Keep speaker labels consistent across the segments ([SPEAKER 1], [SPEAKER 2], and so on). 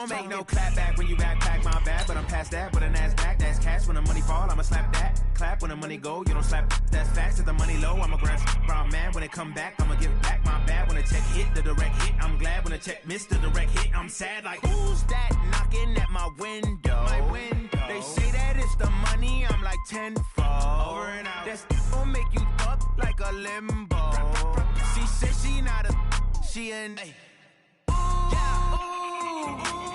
[SPEAKER 1] Don't make no clap back when you back pack my bad, but I'm past that with a NASDAQ. That's cash when the money fall, I'ma slap that. Clap when the money go, you don't slap. That's facts. If the money low, I'ma grab brown man. When it come back, I'ma give back my bad. When the check hit, the direct hit. I'm glad when the check missed the direct hit. I'm sad like who's that knocking at my window? They say that it's the money, I'm like tenfold. Over and out. That's gon' make you up like a limbo. She said she not a, she an.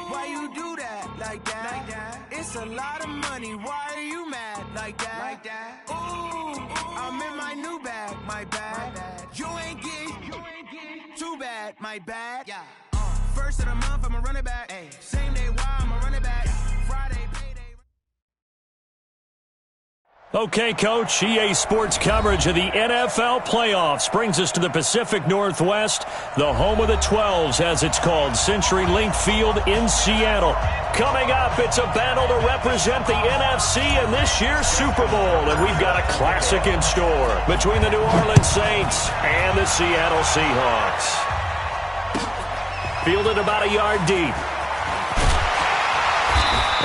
[SPEAKER 1] Why you do that like that? It's a lot of money. Why are you mad like that? Ooh, I'm in my new bag, my bad. You ain't getting too bad, my bad. Yeah. First of the month, I'ma run it back. Same day, why I'ma run it back. Friday, payday.
[SPEAKER 2] Okay, Coach, EA Sports coverage of the NFL playoffs brings us to the Pacific Northwest, the home of the 12s, as it's called, CenturyLink Field in Seattle. Coming up, it's a battle to represent the NFC in this year's Super Bowl, and we've got a classic in store between the New Orleans Saints and the Seattle Seahawks. Fielded about a yard deep.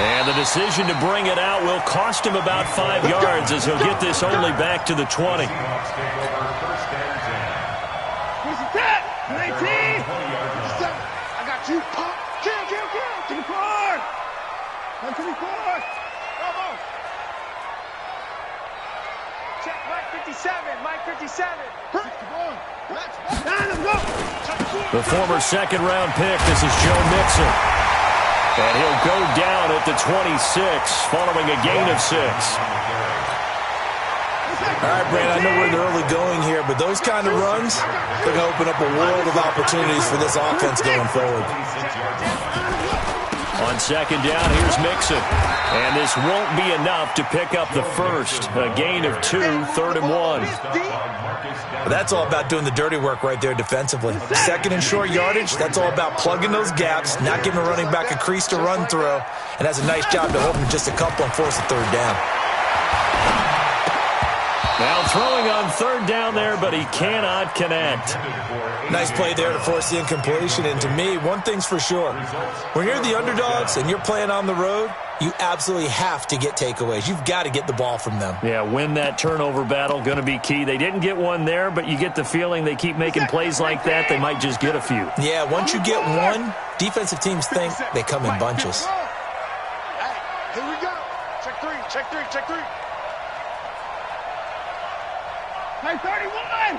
[SPEAKER 2] And the decision to bring it out will cost him about 5 yards as he'll get this only back to the 20.
[SPEAKER 3] 19. I got you. Kill. To the court. Come to the court. Bravo. Check Mike 57. Mike 57. Let's go.
[SPEAKER 2] The former second-round pick, this is Joe Mixon. And he'll go down at the 26, following a gain of 6.
[SPEAKER 4] All right, Brandon, I know we're in the early going here, but those kind of runs, they're going to open up a world of opportunities for this offense going forward.
[SPEAKER 2] On second down, here's Mixon. And this won't be enough to pick up the first. A gain of 2, 3rd and 1.
[SPEAKER 4] That's all about doing the dirty work right there defensively. Second and short yardage, that's all about plugging those gaps, not giving a running back a crease to run through, and has a nice job to hold him just a couple and force a 3rd down.
[SPEAKER 2] Now throwing on 3rd down there, but he cannot connect.
[SPEAKER 4] Nice play there to force the incompletion, and to me, one thing's for sure. When you're the underdogs and you're playing on the road, you absolutely have to get takeaways. You've got to get the ball from them.
[SPEAKER 2] Yeah, win that turnover battle, going to be key. They didn't get one there, but you get the feeling they keep making plays like that, they might just get a few.
[SPEAKER 4] Yeah, once you get one, defensive teams think they come in bunches.
[SPEAKER 3] Hey, here we go. Check three. Hey, 31!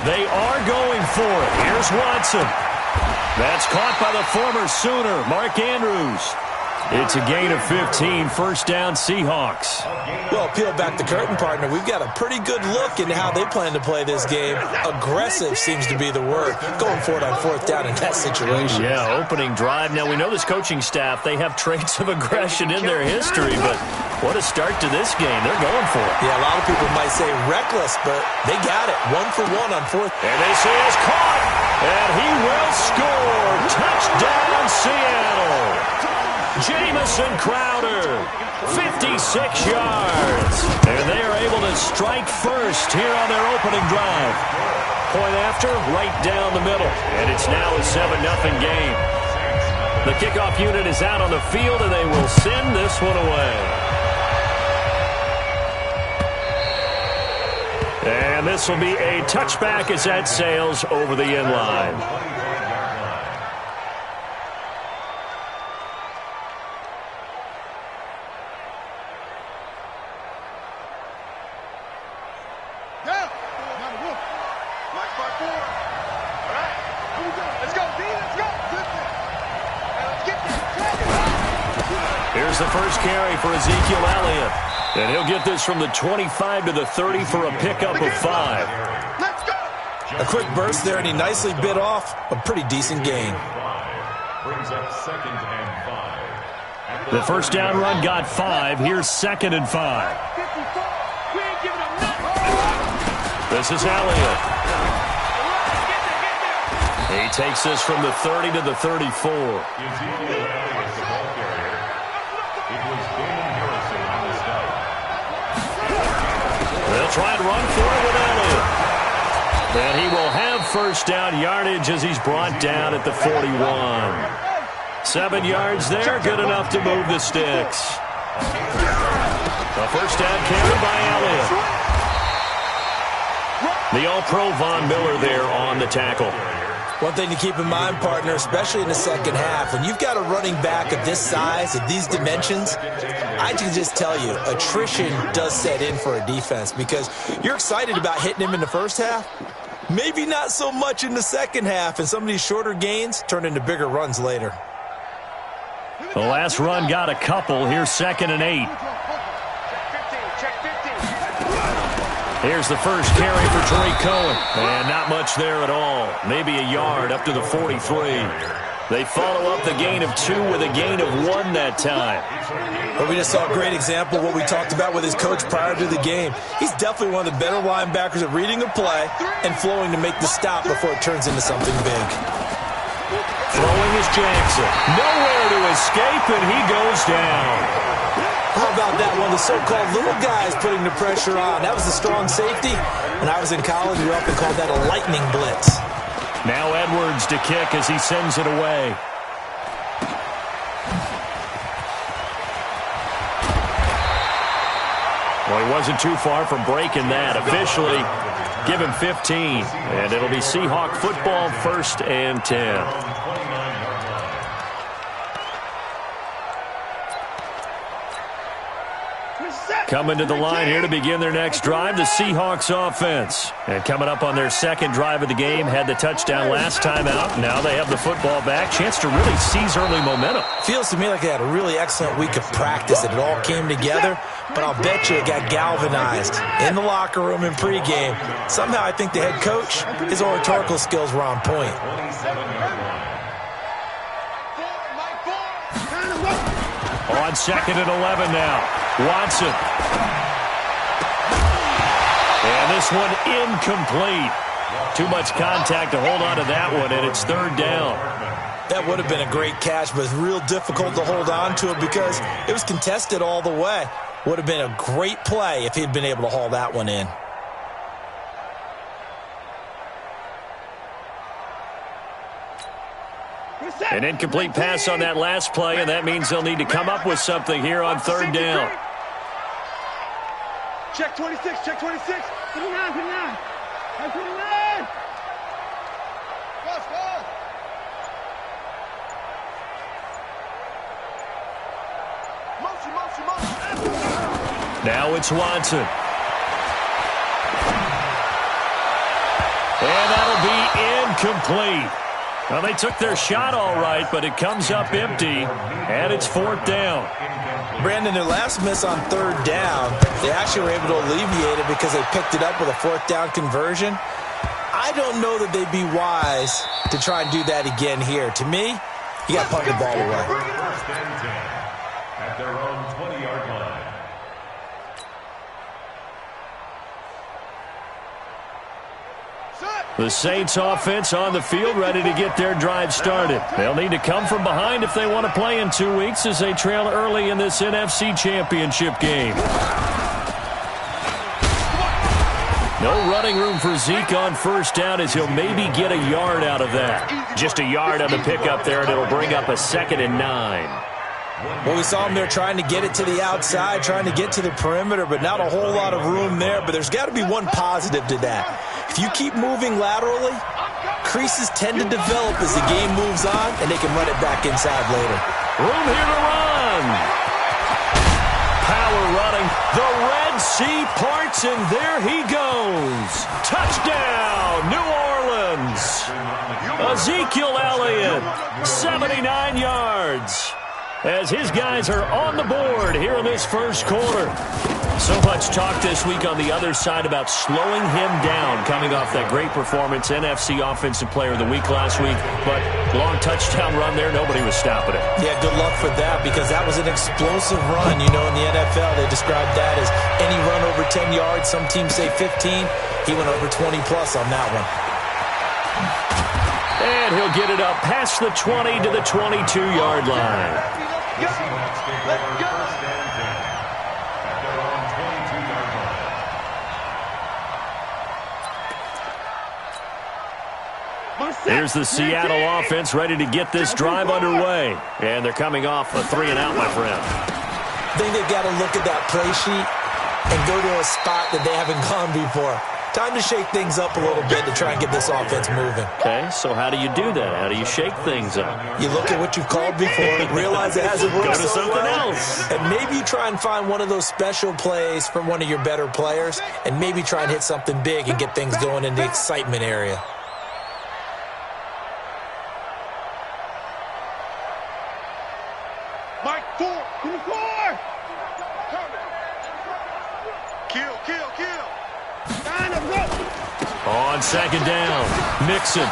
[SPEAKER 2] They are going for it. Here's Watson. That's caught by the former Sooner, Mark Andrews. It's a gain of 15, 1st down Seahawks.
[SPEAKER 4] Well, peel back the curtain, partner. We've got a pretty good look into how they plan to play this game. Aggressive seems to be the word. Going for it on 4th down in that situation.
[SPEAKER 2] Yeah, opening drive. Now, we know this coaching staff, they have traits of aggression in their history, but what a start to this game. They're going for it.
[SPEAKER 4] Yeah, a lot of people might say reckless, but they got it. 1 for 1 on 4th.
[SPEAKER 2] And they say it's caught, and he will score. Touchdown, Seattle. Jamison Crowder, 56 yards. And they are able to strike first here on their opening drive. Point after, right down the middle. And it's now a 7-0 game. The kickoff unit is out on the field, and they will send this one away. And this will be a touchback as that sails over the end line. Here's the first carry for Ezekiel Elliott. And he'll get this from the 25 to the 30 for a pickup of 5.
[SPEAKER 4] A quick burst there, and he nicely bit off a pretty decent gain.
[SPEAKER 5] Brings up 2nd and 5.
[SPEAKER 2] The first down run got 5. Here's 2nd and 5. This is Elliott. He takes this from the 30 to the 34. They'll try and run for it with Elliott. And he will have first down yardage as he's brought down at the 41. 7 yards there, good enough to move the sticks. A first down carry by Elliott. The All-Pro Von Miller there on the tackle.
[SPEAKER 4] One thing to keep in mind, partner, especially in the second half, when you've got a running back of this size, of these dimensions, I can just tell you, attrition does set in for a defense because you're excited about hitting him in the first half. Maybe not so much in the second half, and some of these shorter gains turn into bigger runs later.
[SPEAKER 2] The last run got a couple. Here's 2nd and 8. Here's the first carry for Tariq Cohen. And not much there at all. Maybe a yard up to the 43. They follow up the gain of 2 with a gain of 1 that time.
[SPEAKER 4] But we just saw a great example of what we talked about with his coach prior to the game. He's definitely one of the better linebackers at reading a play and flowing to make the stop before it turns into something big.
[SPEAKER 2] Throwing is Jackson. Nowhere to escape, and he goes down.
[SPEAKER 4] How about that one? The so-called little guys putting the pressure on. That was the strong safety. When I was in college, we often called that a lightning blitz.
[SPEAKER 2] Now Edwards to kick as he sends it away. Well, he wasn't too far from breaking that. Officially, give him 15. And it'll be Seahawk football, 1st and 10. Coming to the line here to begin their next drive, the Seahawks offense. And coming up on their second drive of the game, had the touchdown last time out. Now they have the football back. Chance to really seize early momentum.
[SPEAKER 4] Feels to me like they had a really excellent week of practice. It all came together, but I'll bet you it got galvanized in the locker room in pregame. Somehow I think the head coach, his oratorical skills were on point.
[SPEAKER 2] On 2nd and 11 now. Watson. And this one incomplete. Too much contact to hold on to that one, and it's 3rd down.
[SPEAKER 4] That would have been a great catch, but it's real difficult to hold on to it because it was contested all the way. Would have been a great play if he'd been able to haul that one in.
[SPEAKER 2] An incomplete pass on that last play, and that means they'll need to come up with something here on 3rd down.
[SPEAKER 3] Check 26, check 26. 29, 29. 29. Let's go. Motion, motion, motion.
[SPEAKER 2] Now it's Watson. And that'll be incomplete. Well, they took their shot all right, but it comes up empty, and it's 4th down.
[SPEAKER 4] Brandon, their last miss on 3rd down, they actually were able to alleviate it because they picked it up with a 4th down conversion. I don't know that they'd be wise to try and do that again here. To me, you got to punt the ball away.
[SPEAKER 5] 1st and 10 at their own 20-yard line.
[SPEAKER 2] The Saints offense on the field, ready to get their drive started. They'll need to come from behind if they want to play in 2 weeks as they trail early in this NFC Championship game. No running room for Zeke on 1st down as he'll maybe get a yard out of that. Just a yard on the pickup there, and it'll bring up a 2nd and 9.
[SPEAKER 4] Well, we saw them there trying to get it to the outside, trying to get to the perimeter, but not a whole lot of room there. But there's got to be one positive to that. If you keep moving laterally, creases tend to develop as the game moves on, and they can run it back inside later.
[SPEAKER 2] Room here to run. Power running. The Red Sea parts, and there he goes. Touchdown, New Orleans. Ezekiel Elliott, 79 yards. As his guys are on the board here in this 1st quarter. So much talk this week on the other side about slowing him down coming off that great performance, NFC Offensive Player of the Week last week. But long touchdown run there, nobody was stopping it.
[SPEAKER 4] Yeah, good luck for that because that was an explosive run. You know, in the NFL, they described that as any run over 10 yards. Some teams say 15. He went over 20-plus on that one.
[SPEAKER 2] And he'll get it up past the 20 to the 22-yard line.
[SPEAKER 5] The Seahawks take over 1st and 10 at their own 22-yard
[SPEAKER 2] Here's the Seattle offense ready to get this drive underway. And they're coming off a 3-and-out, my friend.
[SPEAKER 4] I think they've got to look at that play sheet and go to a spot that they haven't gone before. Time to shake things up a little bit to try and get this offense moving.
[SPEAKER 2] Okay, so how do you do that? How do you shake things up?
[SPEAKER 4] You look at what you've called before, realize it hasn't worked
[SPEAKER 2] Go to
[SPEAKER 4] so
[SPEAKER 2] something
[SPEAKER 4] well,
[SPEAKER 2] else.
[SPEAKER 4] and maybe you try and find one of those special plays from one of your better players, and maybe try and hit something big and get things going in the excitement area.
[SPEAKER 3] Mike, 4. 4. Kill.
[SPEAKER 2] On second down, Mixon.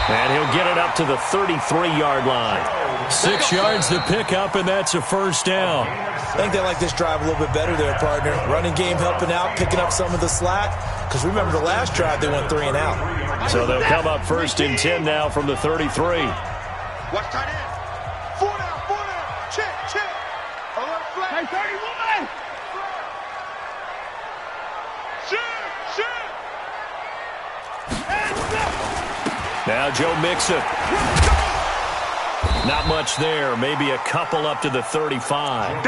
[SPEAKER 2] And he'll get it up to the 33-yard line. 6 yards to pick up, and that's a first down.
[SPEAKER 4] I think they like this drive a little bit better there, partner. Running game helping out, picking up some of the slack. Because remember, the last drive they went 3-and-out.
[SPEAKER 2] So they'll come up first and 10 now from the 33.
[SPEAKER 3] Watch tight end. 4 down. Check. Alert flag. Hey, 31. Shoot.
[SPEAKER 2] Now Joe Mixon. Not much there. Maybe a couple up to the 35.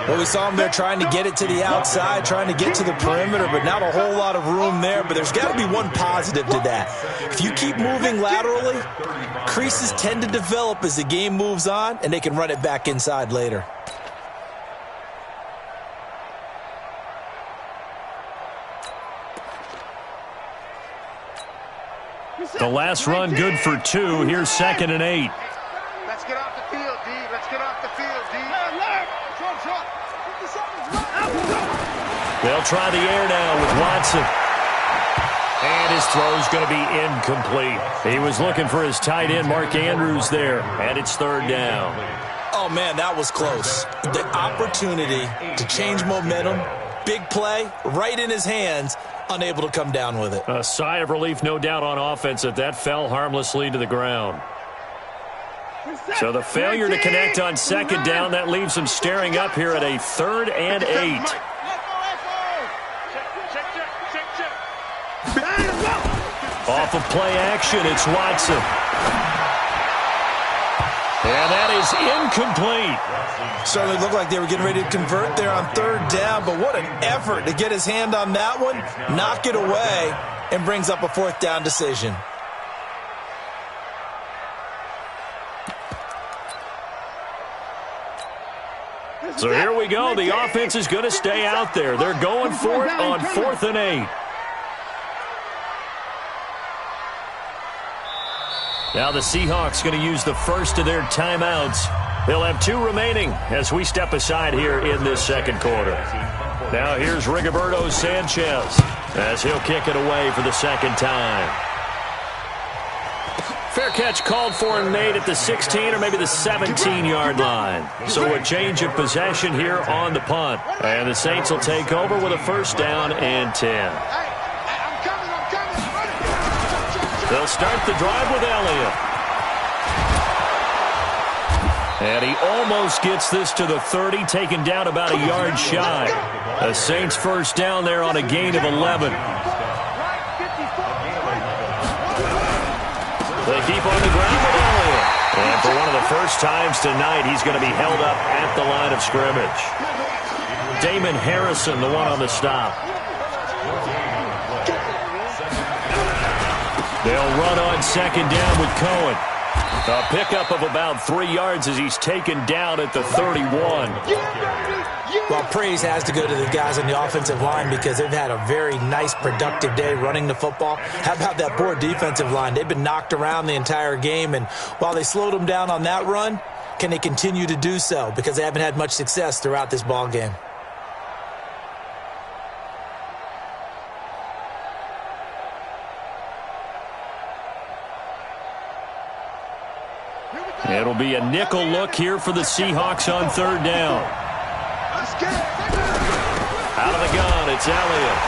[SPEAKER 4] Well, we saw him there trying to get it to the outside, trying to get to the perimeter, but not a whole lot of room there. But there's got to be one positive to that. If you keep moving laterally, creases tend to develop as the game moves on, and they can run it back inside later.
[SPEAKER 2] The last run good for 2. Here's 2nd and 8.
[SPEAKER 3] Let's get off the field, D.
[SPEAKER 2] They'll try the air now with Watson. And his throw's going to be incomplete. He was looking for his tight end, Mark Andrews, there. And it's 3rd down.
[SPEAKER 4] Oh, man, that was close. The opportunity to change momentum, big play, right in his hands, unable to come down with it.
[SPEAKER 2] A sigh of relief, no doubt, on offense that fell harmlessly to the ground. So the failure to connect on 2nd down, that leaves him staring up here at a 3rd and 8. Off of play action, it's Watson. And that is incomplete.
[SPEAKER 4] Certainly looked like they were getting ready to convert there on 3rd down, but what an effort to get his hand on that one, knock it away, and brings up a 4th down decision.
[SPEAKER 2] So here we go. The offense is going to stay out there. They're going for it on 4th and 8. Now the Seahawks going to use the first of their timeouts. They'll have 2 remaining as we step aside here in this 2nd quarter. Now here's Rigoberto Sanchez as he'll kick it away for the 2nd time. Fair catch called for and made at the 16 or maybe the 17-yard line. So a change of possession here on the punt. And the Saints will take over with a 1st down and 10. They'll start the drive with Elliott. And he almost gets this to the 30, taken down about a yard shy. A Saints 1st down there on a gain of 11. They keep on the ground with Elliott. And for one of the first times tonight, he's going to be held up at the line of scrimmage. Damon Harrison, the one on the stop. They'll run on 2nd down with Cohen. A pickup of about 3 yards as he's taken down at the 31.
[SPEAKER 4] Well, praise has to go to the guys on the offensive line because they've had a very nice, productive day running the football. How about that poor defensive line? They've been knocked around the entire game, and while they slowed them down on that run, can they continue to do so? Because they haven't had much success throughout this ball game.
[SPEAKER 2] It'll be a nickel look here for the Seahawks on 3rd down. Out of the gun, it's Elliott.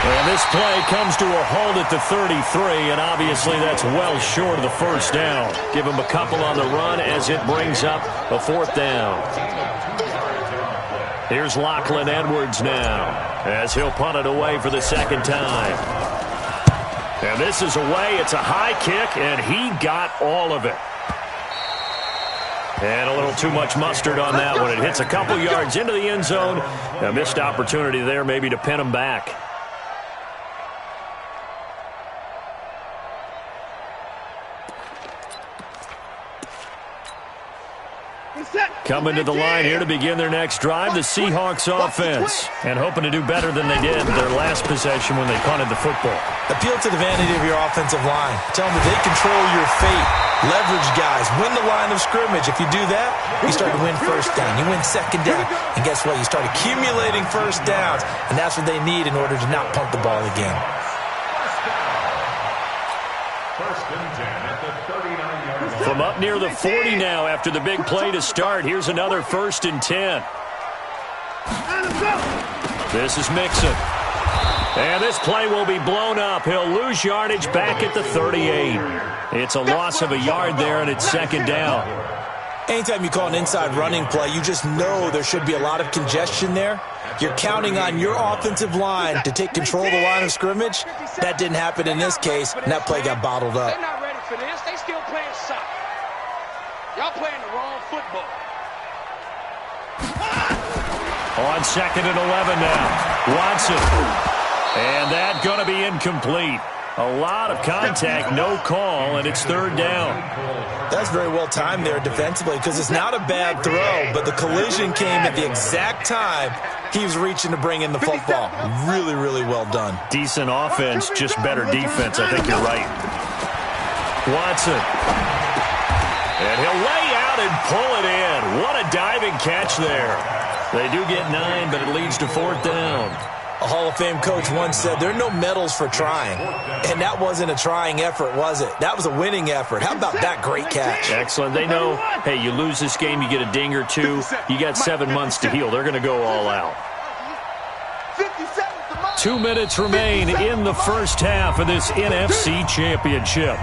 [SPEAKER 2] And this play comes to a halt at the 33, and obviously that's well short of the 1st down. Give him a couple on the run as it brings up a 4th down. Here's Lachlan Edwards now as he'll punt it away for the 2nd time. And this is away. It's a high kick, and he got all of it. And a little too much mustard on that one. It hits a couple yards into the end zone. A missed opportunity there maybe to pin him back. Coming to the line here to begin their next drive, the Seahawks offense. And hoping to do better than they did their last possession when they punted the football.
[SPEAKER 4] Appeal to the vanity of your offensive line. Tell them that they control your fate. Leverage guys. Win the line of scrimmage. If you do that, you start to win first down. You win second down. And guess what? You start accumulating first downs. And that's what they need in order to not punt the ball again.
[SPEAKER 5] First and 10 at the 39-yard line.
[SPEAKER 2] From up near the 40 now after the big play to start. Here's another 1st and 10. This is Mixon. And this play will be blown up. He'll lose yardage back at the 38. It's a loss of a yard there, and it's 2nd down.
[SPEAKER 4] Anytime you call an inside running play, you just know there should be a lot of congestion there. You're counting on your offensive line to take control of the line of scrimmage. That didn't happen in this case, and that play got bottled up.
[SPEAKER 3] They're not ready for this. They still playing soccer. Y'all playing the wrong football.
[SPEAKER 2] On 2nd and 11 now. Watson. And that going to be incomplete. A lot of contact, no call, and it's 3rd down.
[SPEAKER 4] That's very well timed there defensively because it's not a bad throw, but the collision came at the exact time he was reaching to bring in the football. Really, really well done.
[SPEAKER 2] Decent offense, just better defense. I think you're right. Watson. And he'll lay out and pull it in. What a diving catch there. They do get 9, but it leads to 4th down.
[SPEAKER 4] A Hall of Fame coach once said, there are no medals for trying. And that wasn't a trying effort, was it? That was a winning effort. How about that great catch?
[SPEAKER 2] Excellent. They know, hey, you lose this game, you get a ding or two. You got 7 months to heal. They're going to go all out. 2 minutes remain in the first half of this NFC Championship.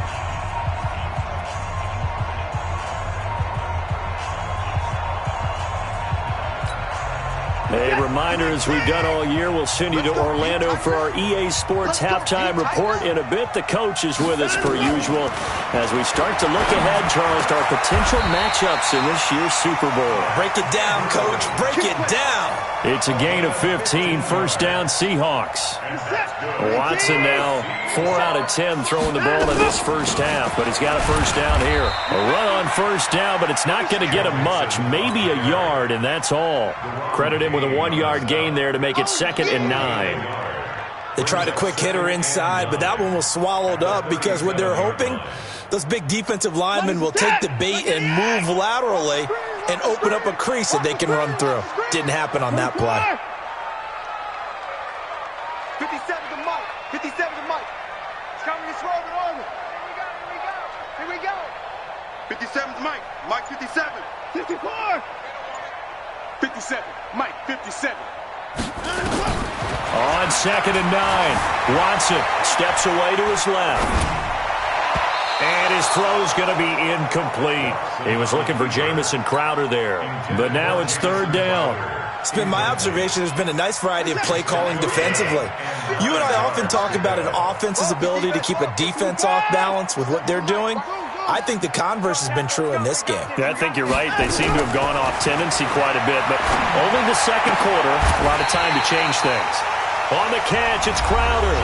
[SPEAKER 2] A reminder, as we've done all year, we'll send you to Orlando for our EA Sports halftime report in a bit. The coach is with us per usual as we start to look ahead, Charles, to our potential matchups in this year's Super Bowl.
[SPEAKER 4] Break it down, coach. Break it down.
[SPEAKER 2] It's a gain of 15, 1st down Seahawks. Watson now 4 out of 10 throwing the ball in this first half, but he's got a 1st down here. A run on 1st down, but it's not going to get him much, maybe a yard, and that's all. Credit him with a 1-yard gain there to make it 2nd and 9.
[SPEAKER 4] They tried a quick hitter inside, but that one was swallowed up because what they're hoping, those big defensive linemen will take the bait and move laterally and open up a crease that they can run through. Didn't happen on that play.
[SPEAKER 3] 57 to Mike. 57 to Mike. It's coming this way with Arnold. Here we go. 57 to Mike. Mike 57. 54. 57. Mike 57.
[SPEAKER 2] On 2nd and 9, Watson steps away to his left. And his throw's going to be incomplete. He was looking for Jamison Crowder there. But now it's 3rd down.
[SPEAKER 4] It's been my observation there's been a nice variety of play calling defensively. You and I often talk about an offense's ability to keep a defense off balance with what they're doing. I think the converse has been true in this game.
[SPEAKER 2] Yeah, I think you're right. They seem to have gone off tendency quite a bit, but only the 2nd quarter, a lot of time to change things. On the catch, it's Crowder.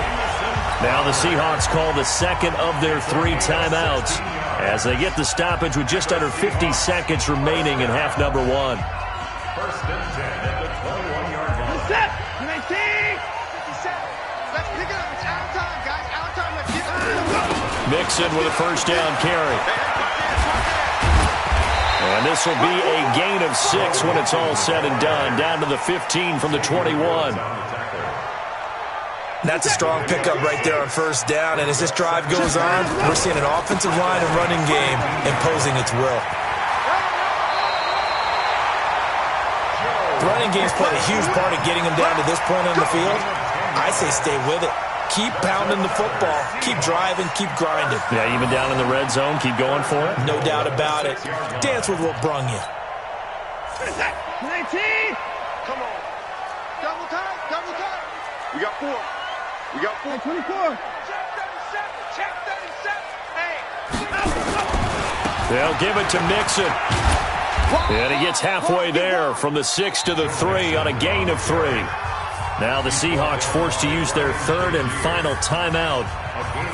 [SPEAKER 2] Now the Seahawks call the 2nd of their 3 timeouts as they get the stoppage with just under 50 seconds remaining in half number 1.
[SPEAKER 5] 1st and 10 at the 21-yard line.
[SPEAKER 3] Set. 19. 57. Let's pick it up. It's out of time, guys. Out of time. Let's get it.
[SPEAKER 2] Mixon with a 1st down carry. And this will be a gain of 6 when it's all said and done. Down to the 15 from the 21.
[SPEAKER 4] That's a strong pickup right there on 1st down. And as this drive goes on, we're seeing an offensive line and running game imposing its will. The running game's played a huge part of getting them down to this point on the field. I say stay with it. Keep pounding the football. Keep driving. Keep grinding.
[SPEAKER 2] Yeah, even down in the red zone, keep going for it.
[SPEAKER 4] No doubt about it. Dance with what brung you.
[SPEAKER 3] 19. Come on. Double time. Double time. We got 4. We got 4. 24.
[SPEAKER 2] They'll give it to Mixon. And he gets halfway there from the 6 to the 3 on a gain of 3. Now the Seahawks forced to use their third and final timeout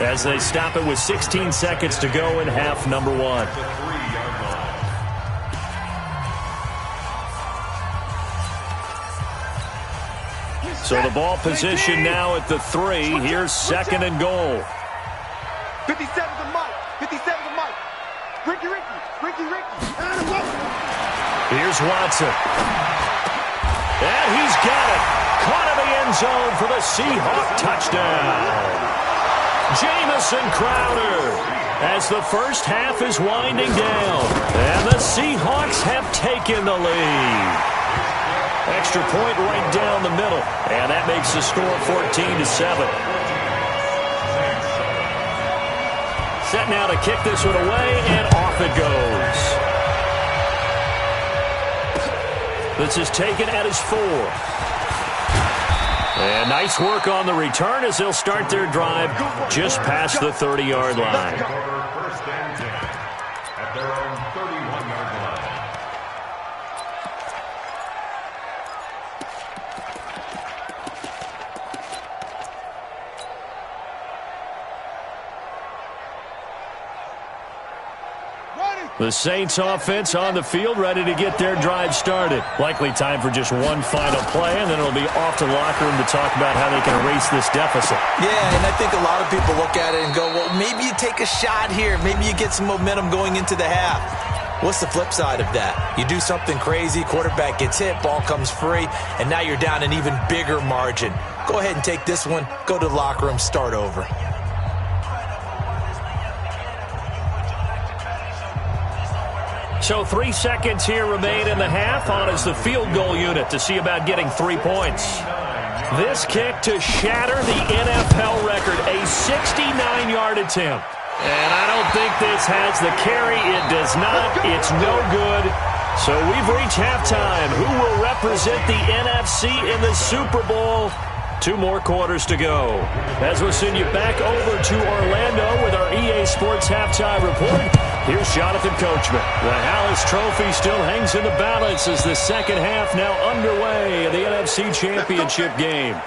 [SPEAKER 2] as they stop it with 16 seconds to go in half number 1. So the ball position now at the 3. Here's second and goal.
[SPEAKER 3] 57 to Mike. 57 to Mike. Ricky.
[SPEAKER 2] Here's Watson. And he's got it. Caught in the end zone for the Seahawk touchdown. Jamison Crowder as the first half is winding down. And the Seahawks have taken the lead. Extra point right down the middle. And that makes the score 14-7. Set now to kick this one away, and off it goes. This is taken at his 4. And nice work on the return as they'll start their drive just past the 30-yard line.
[SPEAKER 5] First and 10 at their own 31-yard line.
[SPEAKER 2] The Saints offense on the field, ready to get their drive started. Likely time for just one final play, and then it'll be off to the locker room to talk about how they can erase this deficit.
[SPEAKER 4] Yeah, and I think a lot of people look at it and go, well, maybe you take a shot here. Maybe you get some momentum going into the half. What's the flip side of that? You do something crazy, quarterback gets hit, ball comes free, and now you're down an even bigger margin. Go ahead and take this one, go to the locker room, start over.
[SPEAKER 2] So 3 seconds here remain in the half. On is the field goal unit to see about getting 3 points. This kick to shatter the NFL record, a 69-yard attempt. And I don't think this has the carry. It does not. It's no good. So we've reached halftime. Who will represent the NFC in the Super Bowl? 2 more quarters to go. As we'll send you back over to Orlando with our EA Sports Halftime Report. Here's Jonathan Coachman. The Hallis Trophy still hangs in the balance as the second half now underway in the NFC Championship game.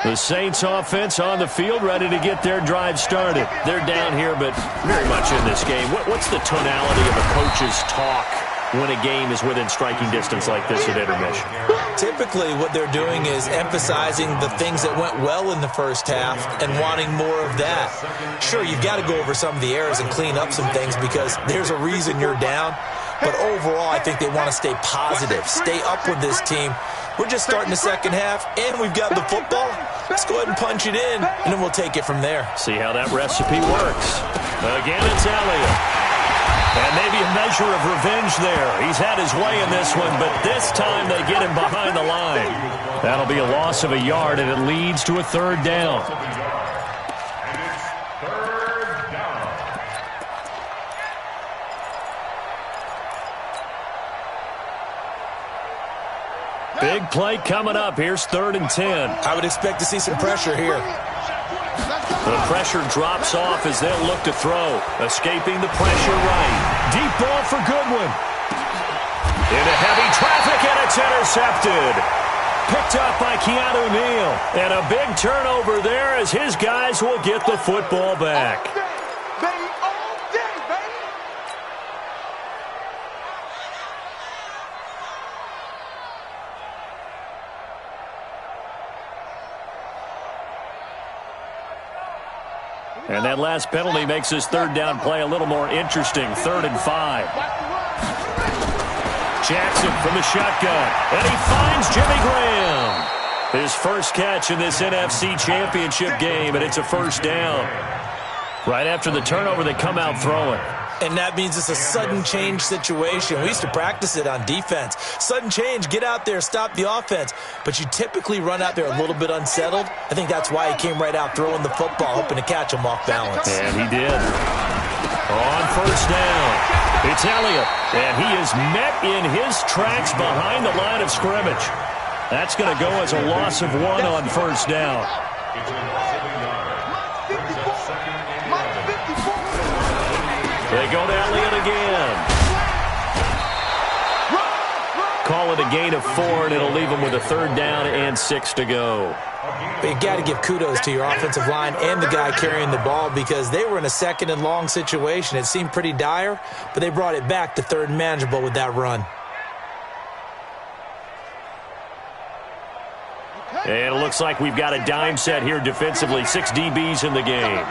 [SPEAKER 2] The Saints offense on the field, ready to get their drive started. They're down here, but very much in this game. What's the tonality of a coach's talk when a game is within striking distance like this at intermission?
[SPEAKER 4] Typically, what they're doing is emphasizing the things that went well in the first half and wanting more of that. Sure, you've got to go over some of the errors and clean up some things because there's a reason you're down. But overall, I think they want to stay positive, stay up with this team. We're just starting the second half, and we've got the football. Let's go ahead and punch it in, and then we'll take it from there.
[SPEAKER 2] See how that recipe works. Again, it's Elliott. And maybe a measure of revenge there. He's had his way in this one, but this time they get him behind the line. That'll be a loss of a yard, and it leads to a third down. Big play coming up. Here's 3rd and 10.
[SPEAKER 4] I would expect to see some pressure here.
[SPEAKER 2] The pressure drops off as they'll look to throw. Escaping the pressure right. Deep ball for Goodwin. Into heavy traffic, and it's intercepted. Picked up by Keanu Neal. And a big turnover there as his guys will get the football back. And that last penalty makes this third down play a little more interesting. 3rd and 5. Jackson from the shotgun. And he finds Jimmy Graham. His first catch in this NFC Championship game, and it's a first down. Right after the turnover, they come out throwing.
[SPEAKER 4] And that means it's a sudden change situation. We used to practice it on defense. Sudden change, get out there, stop the offense. But you typically run out there a little bit unsettled. I think that's why he came right out throwing the football, hoping to catch him off balance.
[SPEAKER 2] And he did. On first down, it's Elliott, and he is met in his tracks behind the line of scrimmage. That's going to go as a loss of 1 on first down. They go to Elliott again. Call it a gain of 4, and it'll leave them with a 3rd down and 6 to go.
[SPEAKER 4] But you got to give kudos to your offensive line and the guy carrying the ball because they were in a 2nd and long situation. It seemed pretty dire, but they brought it back to 3rd and manageable with that run.
[SPEAKER 2] And it looks like we've got a dime set here defensively. 6 DBs in the game.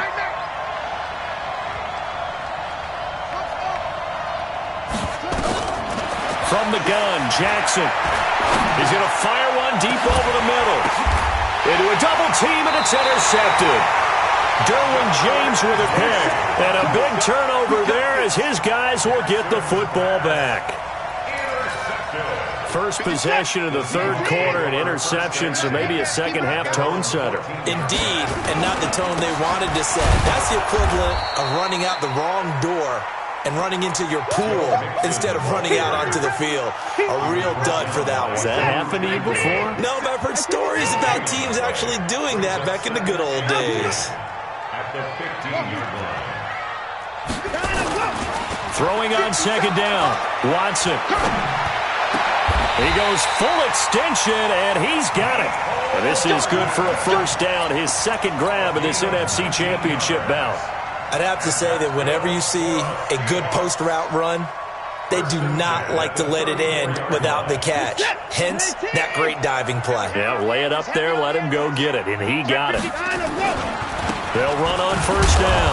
[SPEAKER 2] From the gun, Jackson is going to fire one deep over the middle. Into a double team, and it's intercepted. Derwin James with a pick. And a big turnover there as his guys will get the football back. First possession of the 3rd quarter, an interception, so maybe a second-half tone setter.
[SPEAKER 4] Indeed, and not the tone they wanted to set. That's the equivalent of running out the wrong door and running into your pool instead of running out onto the field. A real dud for that one.
[SPEAKER 2] Has that happened to you before?
[SPEAKER 4] No, but I've heard stories about teams actually doing that back in the good old days.
[SPEAKER 5] At the 15-yard line.
[SPEAKER 2] Throwing on 2nd down, Watson. He goes full extension, and he's got it. And this is good for a 1st down, his 2nd grab of this NFC Championship bout.
[SPEAKER 4] I'd have to say that whenever you see a good post route run, they do not like to let it end without the catch. Hence, that great diving play.
[SPEAKER 2] Yeah, lay it up there, let him go get it, and he got it. They'll run on 1st down.